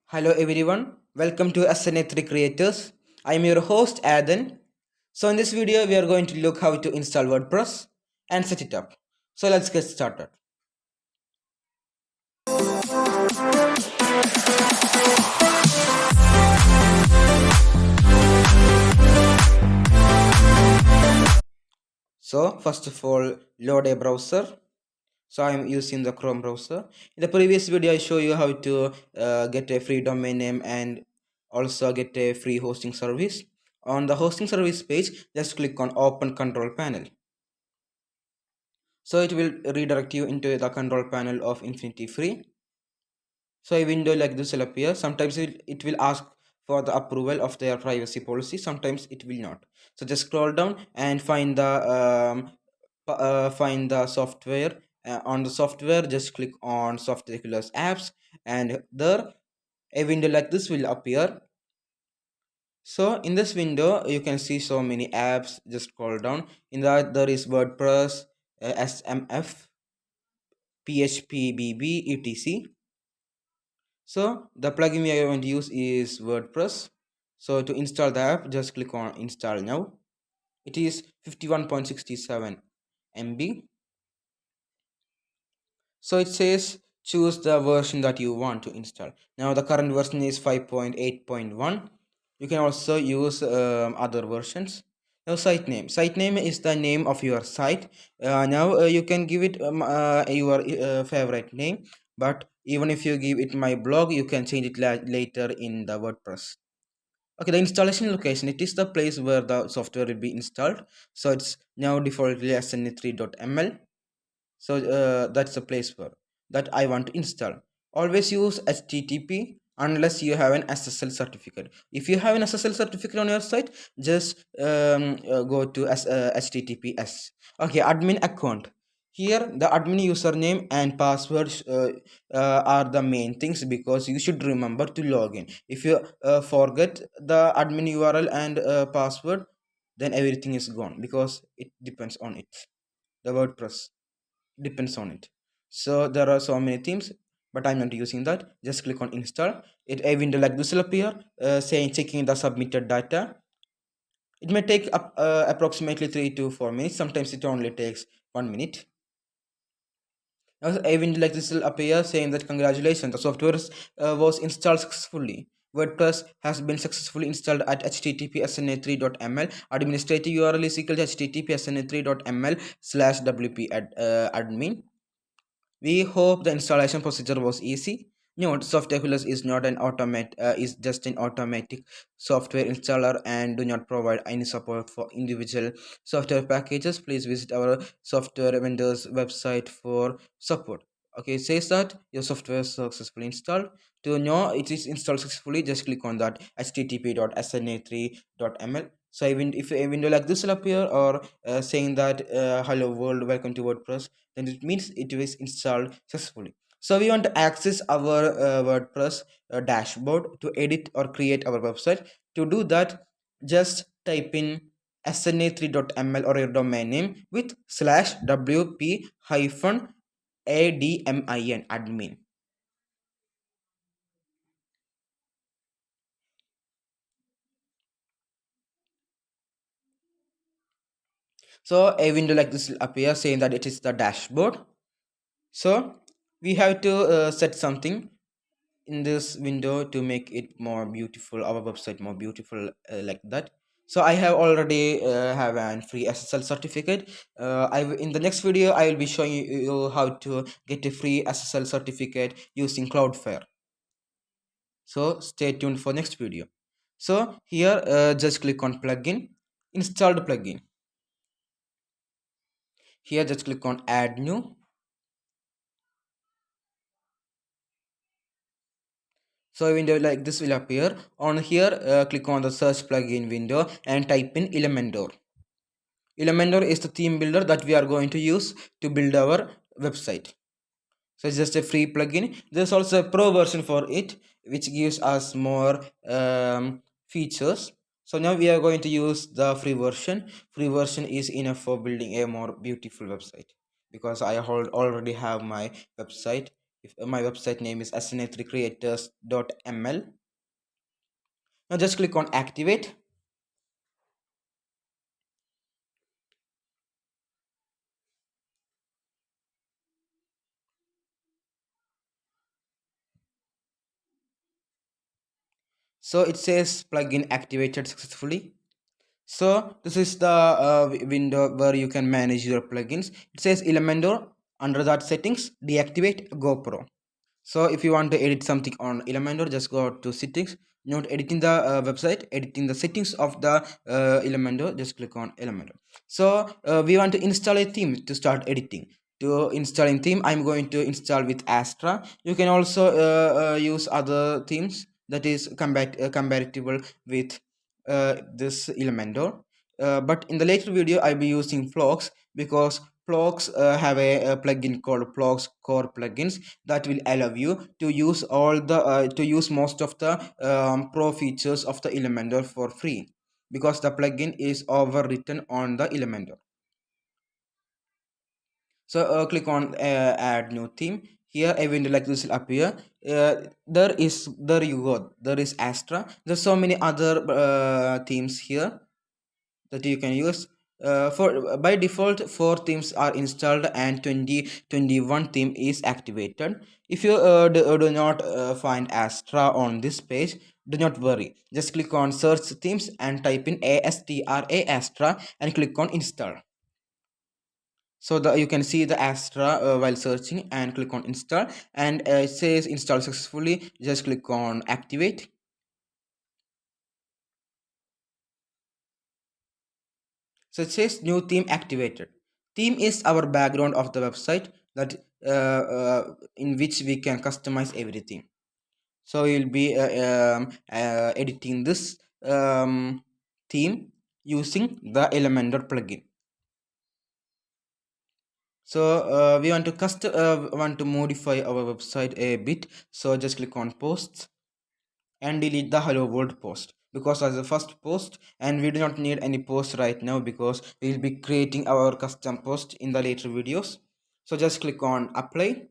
Hello everyone, welcome to SNA3 Creators. I am your host Adan. So in this video we are going to look how to install WordPress and set it up. So let's get started. So first of all, load a browser. So I am using the Chrome browser. In the previous video I show you how to get a free domain name and also get a free hosting service. On the hosting service page, just click on open control panel. So it will redirect you into the control panel of Infinity Free. So a window like this will appear. Sometimes it will ask for the approval of their privacy policy. Sometimes it will not. So just scroll down and find the software. On the software, just click on software apps, and there a window like this will appear. So in this window you can see so many apps. Just scroll down. In that there is WordPress, SMF, PHP, BB, etc. So the plugin we are going to use is WordPress. So to install the app, just click on install now. It is 51.67 MB. So it says choose the version that you want to install. Now the current version is 5.8.1. You can also use other versions. Now site name. Site name is the name of your site. Now you can give it your favorite name, but even if you give it my blog, you can change it later in the WordPress. Okay, the installation location, it is the place where the software will be installed. So it's now defaultly sn3.ml. So that's the place where that I want to install. Always use HTTP unless you have an SSL certificate. If you have an SSL certificate on your site, just go to HTTPS. Okay, admin account. Here the admin username and password are the main things, because you should remember to log in. If you forget the admin URL and password, then everything is gone, because it depends on it. The WordPress depends on it. So there are so many themes, but I'm not using that. Just click on install. A window like this will appear, saying checking the submitted data. It may take up approximately 3 to 4 minutes. Sometimes it only takes 1 minute. Now a window like this will appear saying that congratulations, the software was installed successfully. WordPress has been successfully installed at https://sna3.ml. Administrative URL is equal to https://sna3.ml/wp admin. We hope the installation procedure was easy. Note, Softaculous is not an is just an automatic software installer and do not provide any support for individual software packages. Please visit our software vendor's website for support. Okay, it says that your software is successfully installed. To know it is installed successfully, just click on that http.sna3.ml. So if a window like this will appear, or saying that hello world, welcome to WordPress, then it means it is installed successfully. So we want to access our WordPress dashboard to edit or create our website. To do that, just type in sna3.ml or your domain name with /wp hyphen admin admin. So a window like this will appear saying that it is the dashboard. So we have to set something in this window to make it more beautiful, our website more beautiful, like that. So I have already have an free SSL certificate. In the next video I will be showing you how to get a free SSL certificate using Cloudflare. So stay tuned for next video. So here just click on plugin, installed plugin. Here just click on add new. So a window like this will appear. On here, click on the search plugin window and type in Elementor. Elementor is the theme builder that we are going to use to build our website. So it's just a free plugin. There's also a pro version for it, which gives us more features. So now we are going to use the free version. Free version is enough for building a more beautiful website, because I already have my website If my website name is sna3creators.ml. Now just click on activate. So it says plugin activated successfully. So this is the window where you can manage your plugins. It says Elementor. Under that settings, deactivate GoPro. So if you want to edit something on Elementor, just go to settings. Not editing the website, editing the settings of the Elementor. Just click on Elementor. So we want to install a theme to start editing. To installing theme, I'm going to install with Astra. You can also use other themes that is compatible with this Elementor. But in the later video, I'll be using Flux because Flux have a plugin called Flux Core plugins that will allow you to use all the to use most of the pro features of the Elementor for free because the plugin is overwritten on the Elementor. So click on add new theme. Here a window like this will appear. There you go, there is Astra. There's so many other themes here that you can use. For by default 4 themes are installed and 2021 theme is activated. If you do not find Astra on this page, do not worry, just click on search themes and type in Astra and click on install. So the you can see the Astra while searching and click on install, and it says install successfully. Just click on activate. So it says new theme activated. Theme is our background of the website that in which we can customize everything. So you'll be editing this theme using the Elementor plugin. So we want to want to modify our website a bit. So just click on posts and delete the hello world post because as the first post, and we do not need any post right now because we will be creating our custom post in the later videos. So just click on apply.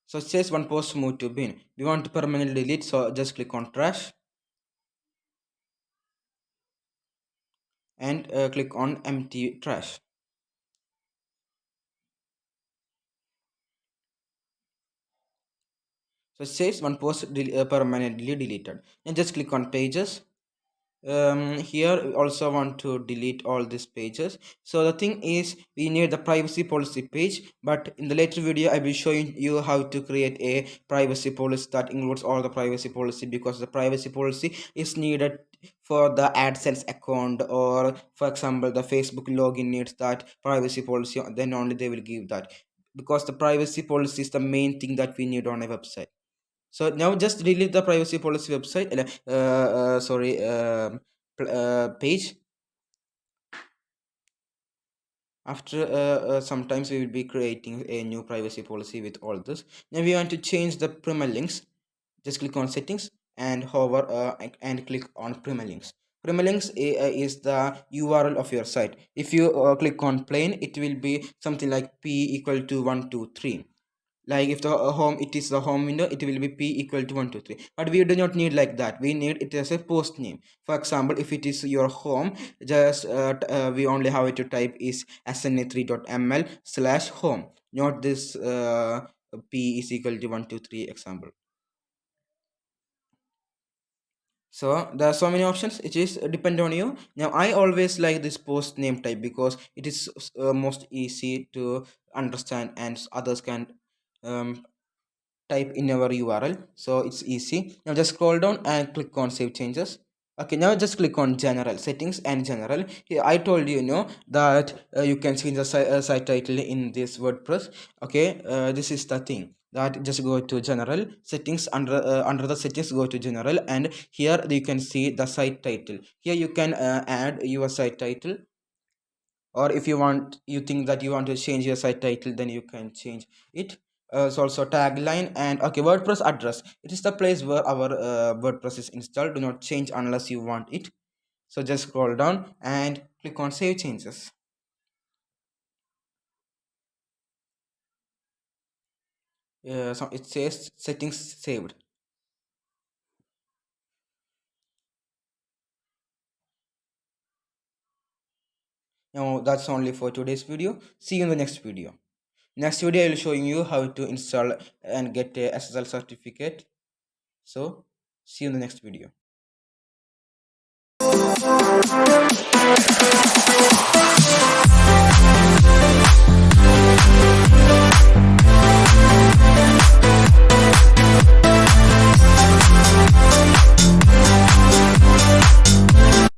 So it says one post moved to bin. We want to permanently delete, so just click on trash and click on empty trash. So it says one post permanently deleted, and just click on pages. Here we also want to delete all these pages. So the thing is we need the privacy policy page, but in the later video I will show you how to create a privacy policy that includes all the privacy policy, because the privacy policy is needed for the AdSense account, or for example the Facebook login needs that privacy policy, then only they will give that, because the privacy policy is the main thing that we need on a website. So now just delete the privacy policy website sorry page. After sometimes we will be creating a new privacy policy with all this. Now we want to change the permalinks. Just click on settings and hover and click on permalinks. Permalinks is the URL of your site. If you click on plain, it will be something like p equal to 123. Like if the home, it is the home window, it will be p equal to 123, but we do not need like that. We need it as a post name. For example, if it is your home, just we only have to type is sna3.ml/home, not this p is equal to 123 example. So there are so many options, it is depend on you. Now I always like this post name type because it is most easy to understand and others can um, type in our URL, so it's easy. Now just scroll down and click on save changes. Okay, now just click on general settings and general. Here I told you, that you can change the site title in this WordPress. Okay, this is the thing that just go to general settings. Under the settings, go to general, and here you can see the site title. Here you can add your site title, or if you think that you want to change your site title, then you can change it. It's also tagline, and okay, WordPress address, it is the place where our WordPress is installed. Do not change unless you want it. So just scroll down and click on save changes. So it says settings saved. Now that's only for today's video. See you in the next video. Next video I will show you how to install and get a SSL certificate. So see you in the next video.